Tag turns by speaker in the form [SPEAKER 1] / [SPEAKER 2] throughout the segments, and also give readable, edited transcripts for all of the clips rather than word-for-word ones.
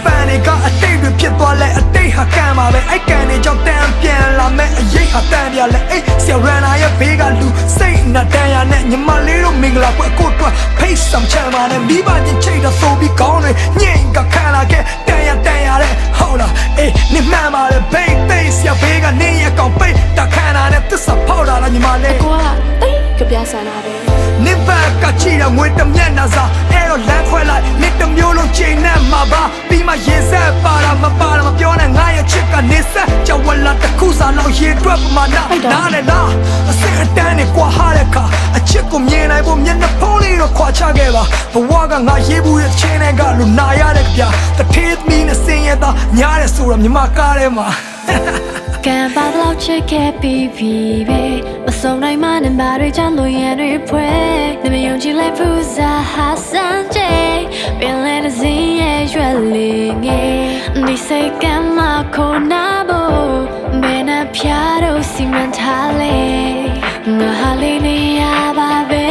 [SPEAKER 1] ပန်တွေကအတိတ်တွေဖြစ်သွားလဲအတိတ်ဟာကံပါပဲအဲ့ကံတွေကြောင့်တန်ပြန်လာမဲ့အရေးဟာတန်ပြလဲအေးဆရာရန်နာရဲ့ဘေးကလူစိတ်နဲ့တန်ရနဲ့ညီမလေးတို့မင်္ဂလာပွဲကိုတွက်ဖိတ်ဆောင်ချမ်းပါနဲ့မိဘချင်းချိတ်တော့ဆိုပြီးကောင်းတွေညင်ကခံလာခဲ့တန်ရတဲ့ဟုတ်လားအေးနေမှန်ပါလေဘိတ်သိဆရာဘေးကနေရကောင်ပိတ်တခါနာနဲ့သစ္စာဖောက်တာလားညီမလေး
[SPEAKER 2] ကိုကတိတ်ကြပြဆန္ဒပဲ
[SPEAKER 1] နေဘက်ကချီတော့ငွေတမျက်နှာစာအဲ့တော့လမ်းခွဲလိုက်နေတမျိုးလုံးချိန်နဲ့မှာပါပြီးမှရေဆက်ပါတာမပါတာမပြောနဲ့ငါရဲ့ချစ်ကနေဆက်ကြောက်ဝလာတစ်ခုစားလောက်ရေတွက်ပမာနာနားနဲ့လားအစင်အတန်းနဲ့ကွာဟာတဲ့ခါအချစ်ကိုမြင်နိုင်ဖို့မျက်နှာဖုံးလေးတော့ခွာချခဲ့ပါဘဝကငါရေးဘူးရဲ့ချင်းနဲ့ကလူနာရတဲ့ကြတထေးသမီးနဲ့စင်ရသားညားတဲ့ဆိုတော့မြမကားထဲမှာ
[SPEAKER 2] ကံပါတော့ချစ်ခဲ့ပြီးပြီပဲမဆုံးနိုင်မှနဲ့ဘာတွေကြောင့်လို့ရတွေဖွဲနေမယုံကြည်လိုက်ဘူးစားဟာစမ်းကြပင်လဲတဲ့စင်းရဲ့ရွက်လေးငယ်ဒီစိတ်ကမှခေါ်နာဖို့ဘယ်နှဖျားတော့စီမံထားလေငါဟာလေးနေရပါပဲ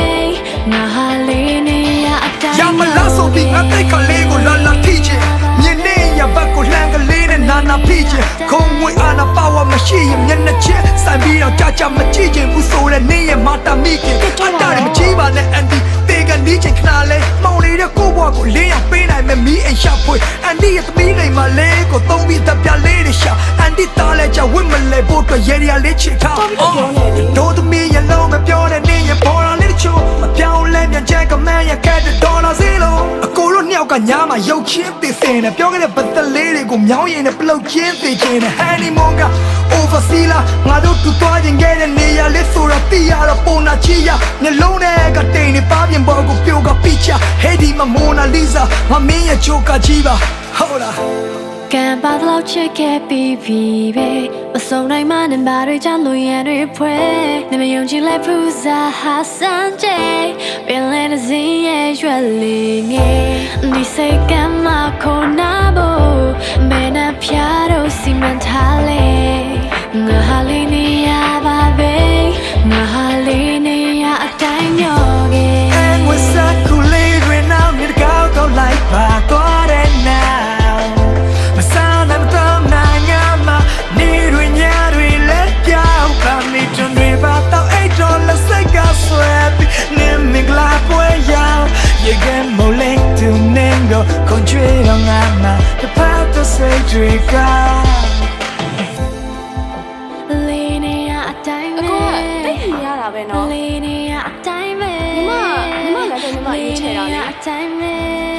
[SPEAKER 2] ငါဟာလေးနေရအတိုင်း
[SPEAKER 1] ရမလားဆိုပြီးငါတိတ်ကလေးကိုလာလာထိချင်မြင်နေရဘက်ကိုလှမ်းကလေးနဲ့နာနာဖိချင်ခုံဝေးအာနာပါဝါမရှိရင်မျက်နှာချင်းစိုင်ပြီးတော့ကြာကြာမကြည့်ချင်ဘူးဆိုတဲ့နေရမာတာမိခင်အတားတယ်မကြည့်ပါနဲ့အန်တီတေကန်ဒီချင်ခဏလေးမောင်လေးတဲ့ကိုဘွားကိုလေးရပေးနိုင်မယ်မီးအိမ်ရှာဖွေအန်တီရဲ့သမီးလေးမလေးကိုသုံးပြီးတပ်ပြလေးတွေရှာအန်တီသားလဲကြဝင့်မလဲဖို့အတွက်ရေရလေးချစ်ထားတို့သမီးရလုံးမပြောနဲ့နေရပေါ်လာလေးချို့မပြောင်းလဲမြန်ချက်ကမန်ရခဲ့တဲ့ဒေါ်လာစီလုံးအကိုတို့နှစ်ယောက်ကညာမှာရုပ်ချင်းသိစင်နဲ့ပြောခဲ့တဲ့ပတ်သက်လေးတွေကိုမြောင်းရင်နဲ့ပလုတ်ချင်းသိချင်တဲ့ honeymoon က oversea လာငါတို့တူသွားခြင်းခဲ့တဲ့နေရာလေးဆိုတော့သိရတော့ပုံနာချီရနှလုံးထဲကတိမ်နေပါပြင်ပေါ်ကိုပြုတ်ကပိချဟေဒီမမိုနာလီဇာမမင်းရဲ့ဂျိုကာကြီးပါဟုတ်လား
[SPEAKER 2] ကံပါတော့ချစ်ခဲ့ပြီးပြီပဲမဆုံးနိုင်မှနဲ့ဘာတွေကြောင့်လို့ရတွေဖွဲနေမယုံကြည်လိုက်ဘူးစားဟာစမ်းကြပင်လဲတဲ့စင်းရဲ့ရွက်လေးငယ်ဒီစိတ်ကမှခေါ်နာဖို့ဘယ်နှဖျားတော့စီမံထားလေငါဟာလေးနေရပါပဲငါဟာလေးနေရအတိုင်းမျောခဲ့
[SPEAKER 1] And we're so cool right now မြစ်ကောက်ကောက်လိုက်ပါတော့တဲ့ now မစားနိုင်တော့နိုင်ငါမနေတွေညတွေလက်ပြောက်ပါမိတွင်တွေပါတော့$8စိတ်ကဆွဲပြီးနေမင်္ဂလာပွဲရောက် You get more late to ningo ခွန်ကြွေတော့ငါမတပတ်တော့စိတ်တွေက
[SPEAKER 2] လေးနေရအတိုင်းပဲ
[SPEAKER 3] တိတ်ရတာပဲနော်
[SPEAKER 2] လေးနေရအတိုင်းပဲ
[SPEAKER 3] ညီမလည်းညီမရေးချင်တာလေ
[SPEAKER 2] အတိုင်းပဲ